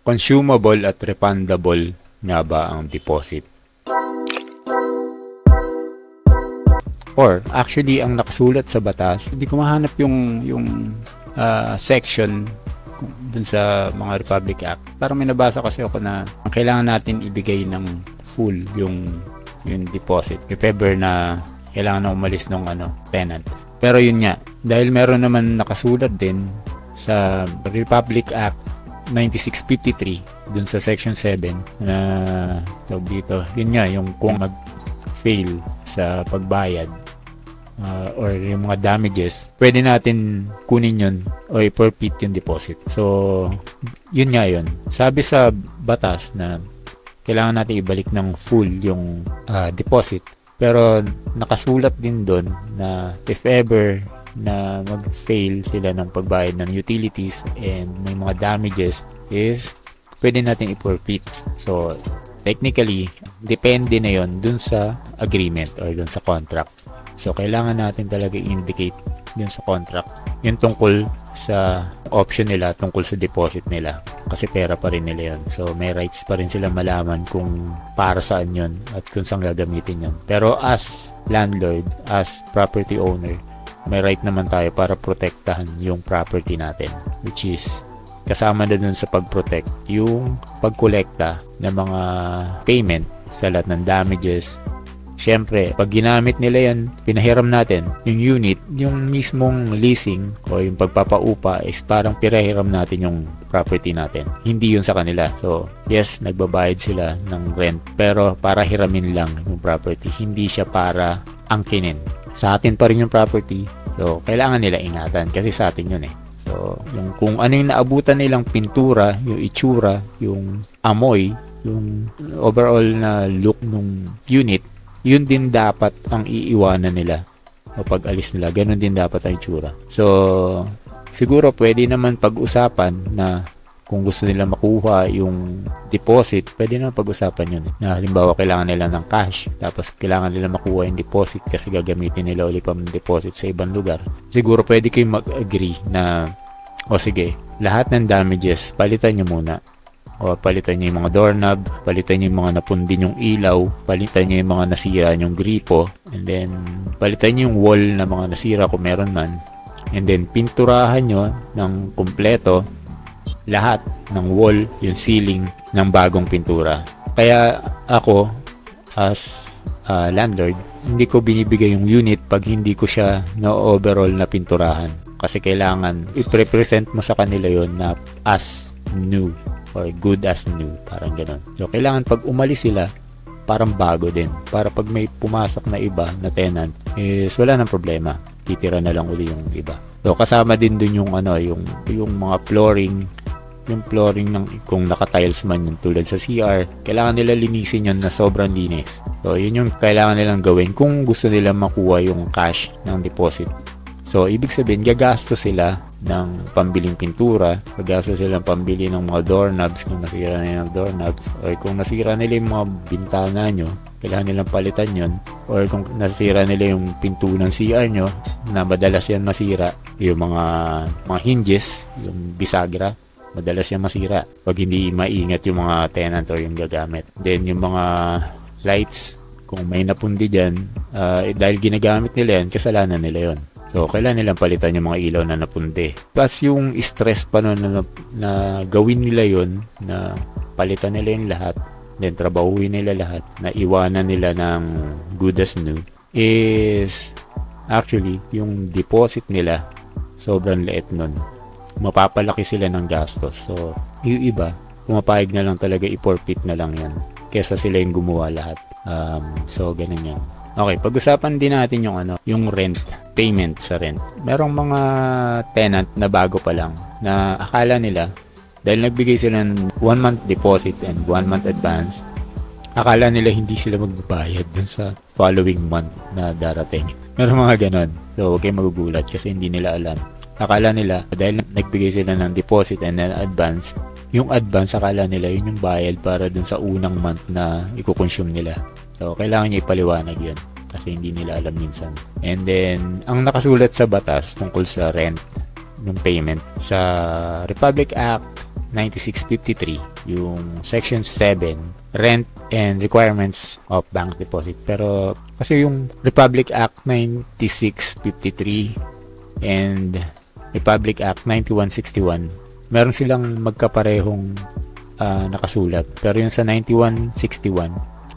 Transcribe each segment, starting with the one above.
Consumable at refundable nga ba ang deposit? Or actually ang nakasulat sa batas, hindi ko mahanap yung section dun sa mga Republic Act. Parang may nabasa kasi ako na kailangan natin ibigay ng full yung deposit if ever na kailangan na umalis ng tenant. Pero yun nga, dahil meron naman nakasulat din sa Republic Act 9653 dun sa section 7 na tawag dito, yun nga yung kung mag-fail sa pagbayad or yung mga damages, pwede natin kunin yun o i-forfeit yung deposit. So yun nga yun, sabi sa batas na kailangan natin ibalik ng full yung deposit, pero nakasulat din doon na if ever na mag-fail sila ng pagbayad ng utilities and may mga damages is pwede natin i-forfeit. So technically depende na yon dun sa agreement or dun sa contract. So kailangan natin talaga i-indicate dun sa contract yung tungkol sa option nila, tungkol sa deposit nila, kasi pera pa rin nila yun. So may rights pa rin sila malaman kung para saan yun at kung saan gagamitin yun. Pero as landlord, as property owner, may right naman tayo para protektahan yung property natin, which is kasama na dun sa pag-protect yung pagkolekta ng mga payment sa lahat ng damages. Siyempre, pag ginamit nila yan, pinahiram natin yung unit, yung mismong leasing o yung pagpapaupa is parang pinahiram natin yung property natin, hindi yun sa kanila. So yes, nagbabayad sila ng rent, pero para hiramin lang yung property, hindi siya para angkinin. Sa atin pa rin yung property, so kailangan nila ingatan kasi sa atin yun eh. So yung kung ano yung naabutan nilang pintura, yung itsura, yung amoy, yung overall na look ng unit, yun din dapat ang iiwanan nila o pag-alis nila. Ganun din dapat ang itsura. So siguro pwede naman pag-usapan na kung gusto nila makuha yung deposit, pwede naman pag-usapan yun. Na halimbawa kailangan nila ng cash, tapos kailangan nila makuha yung deposit kasi gagamitin nila ulit pang deposit sa ibang lugar. Siguro pwede kayong mag-agree na o sige, lahat ng damages palitan nyo muna. O palitan nyo yung mga doorknob, palitan nyo yung mga napundin yung ilaw, palitan nyo yung mga nasira yung gripo, and then palitan nyo yung wall na mga nasira kung meron man, and then pinturahan nyo ng kumpleto lahat ng wall, yung ceiling ng bagong pintura. Kaya ako as landlord, hindi ko binibigay yung unit pag hindi ko siya na overall na pinturahan, kasi kailangan i-represent mo sa kanila yon na as new or good as new, parang ganun. So kailangan pag umalis sila, parang bago din, para pag may pumasok na iba na tenant is wala nang problema, titira na lang uli yung iba. So kasama din dun yung yung mga flooring, yung flooring ng kung naka-tiles man yun tulad sa CR, kailangan nila linisin yun na sobrang linis. So yun yung kailangan nilang gawin kung gusto nila makuha yung cash ng deposit. So ibig sabihin, gagastos sila ng pambiling pintura, gagastos sila ng pambili ng mga doorknobs kung nasira nila ng doorknobs, or kung nasira nila yung mga bintana nyo, kailangan nilang palitan yun, or kung nasira nila yung pinto ng CR nyo na madalas yan masira, yung mga hinges, yung bisagra, madalas yan masira pag hindi maingat yung mga tenant or yung gagamit. Then yung mga lights, kung may napundi dyan, dahil ginagamit nila yan, kasalanan nila yon. So kailangan nilang palitan yung mga ilaw na napundi. Plus yung stress pa nun na gawin nila yon, na palitan nila yung lahat, then trabahuin nila lahat, na iwanan nila ng good as new, is actually yung deposit nila sobrang liit nun. Mapapalaki sila ng gastos. So yung iba, pumapayag na lang talaga, i-forfeit na lang yan kesa sila yung gumawa lahat. So ganun yan. Okay, pag-usapan din natin yung rent, payment sa rent. Merong mga tenant na bago pa lang na akala nila dahil nagbigay sila ng 1 month deposit and 1 month advance, akala nila hindi sila magbabayad dun sa following month na darating. Merong mga ganon. So huwag kayong magugulat kasi hindi nila alam. Akala nila dahil nagbigay sila ng deposit and then advance, yung advance akala nila yun yung bayad para dun sa unang month na i-consume nila. So kailangan niya ipaliwanag yun kasi hindi nila alam minsan. And then ang nakasulat sa batas tungkol sa rent, yung payment sa Republic Act 9653, yung Section 7, Rent and Requirements of Bank Deposit. Pero kasi yung Republic Act 9653 and Republic Act 9161, meron silang magkaparehong nakasulat. Pero yung sa 9161,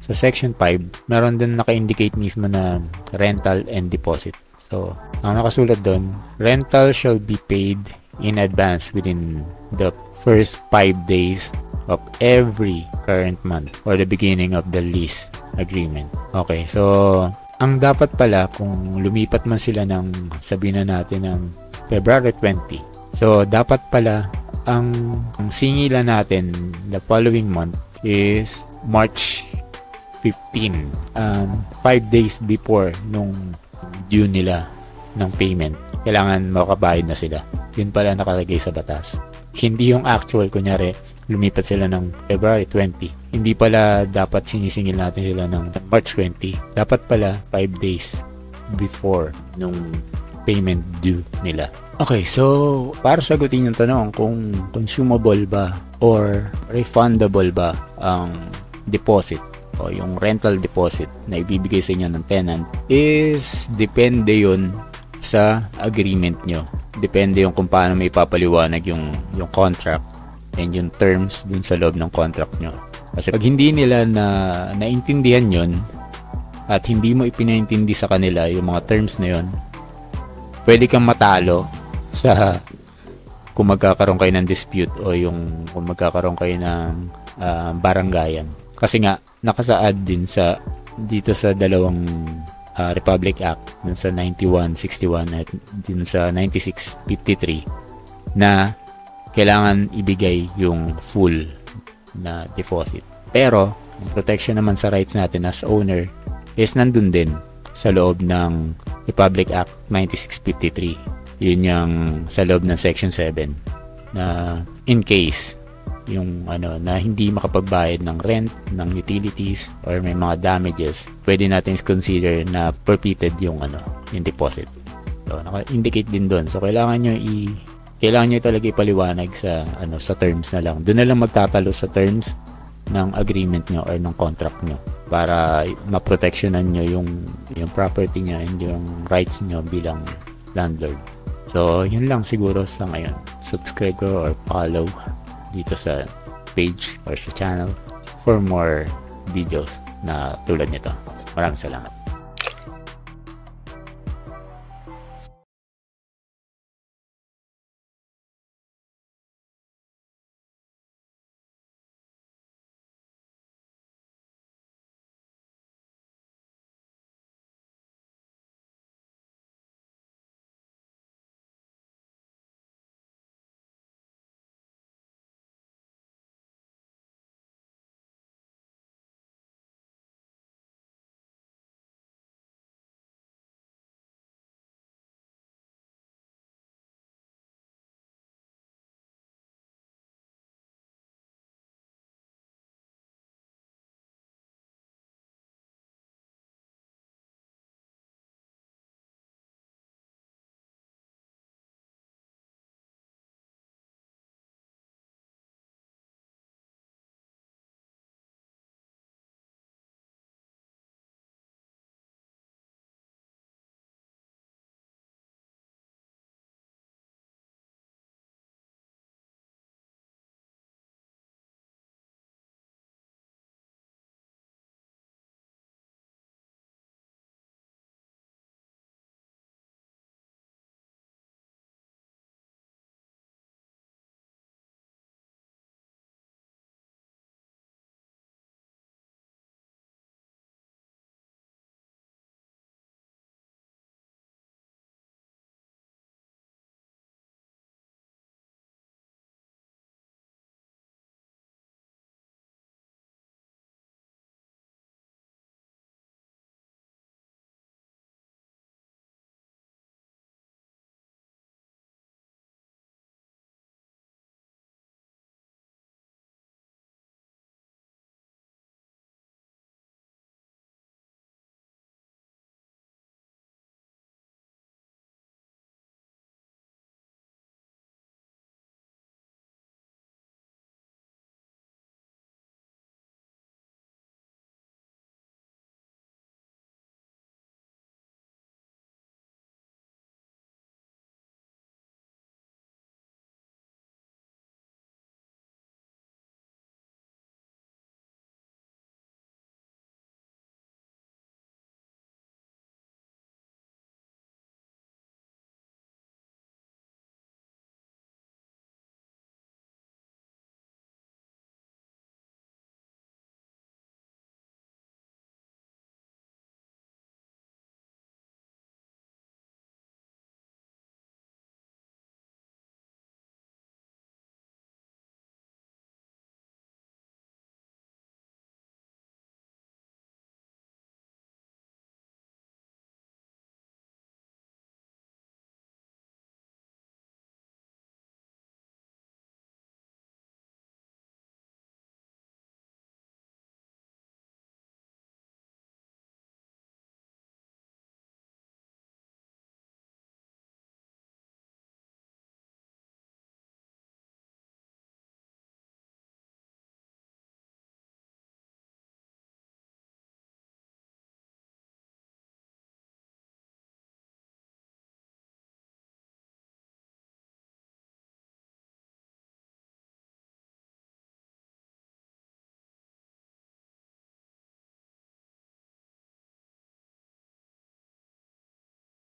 sa Section 5, meron din naka-indicate mismo na rental and deposit. So, ang nakasulat doon, rental shall be paid in advance within the first 5 days of every current month or the beginning of the lease agreement. Okay, so ang dapat pala kung lumipat man sila ng, sabihin na natin, ng February 20. So, dapat pala ang singilan natin the following month is March 15. 5 days before nung due nila ng payment, kailangan makabayad na sila. Yun pala nakalagay sa batas. Hindi yung actual, kunyari, lumipat sila ng February 20. Hindi pala dapat sinisingil natin sila ng March 20. Dapat pala 5 days before nung payment due nila. Okay, so para sagutin yung tanong kung consumable ba or refundable ba ang deposit o yung rental deposit na ibibigay sa inyo ng tenant, is depende yun sa agreement nyo. Depende yung kung paano may papaliwanag yung contract and yung terms dun sa loob ng contract nyo. Kasi pag hindi nila naintindihan yun at hindi mo ipinaintindi sa kanila yung mga terms na yun, pwede kang matalo sa kung magkakaroon kayo ng dispute o yung kung magkakaroon kayo ng barangayan. Kasi nga nakasaad din dito sa dalawang Republic Act, dun sa 9161 at dun sa 9653, na kailangan ibigay yung full na deposit. Pero ang protection naman sa rights natin as owner is nandun din sa loob ng Republic Act 9653. Yun yung sa loob ng Section 7 na in case yung na hindi makapagbayad ng rent, ng utilities, or may mga damages, pwede natin consider na forfeited yung yung deposit. So naka-indicate din doon. So kailangan nyo talaga ipaliwanag sa sa terms na lang. Doon na lang magtatalo sa terms ng agreement nyo or ng contract nyo para maproteksyonan nyo yung property nyo and yung rights nyo bilang landlord. So yun lang siguro sa ngayon. Subscribe or follow dito sa page or sa channel for more videos na tulad nito. Maraming salamat.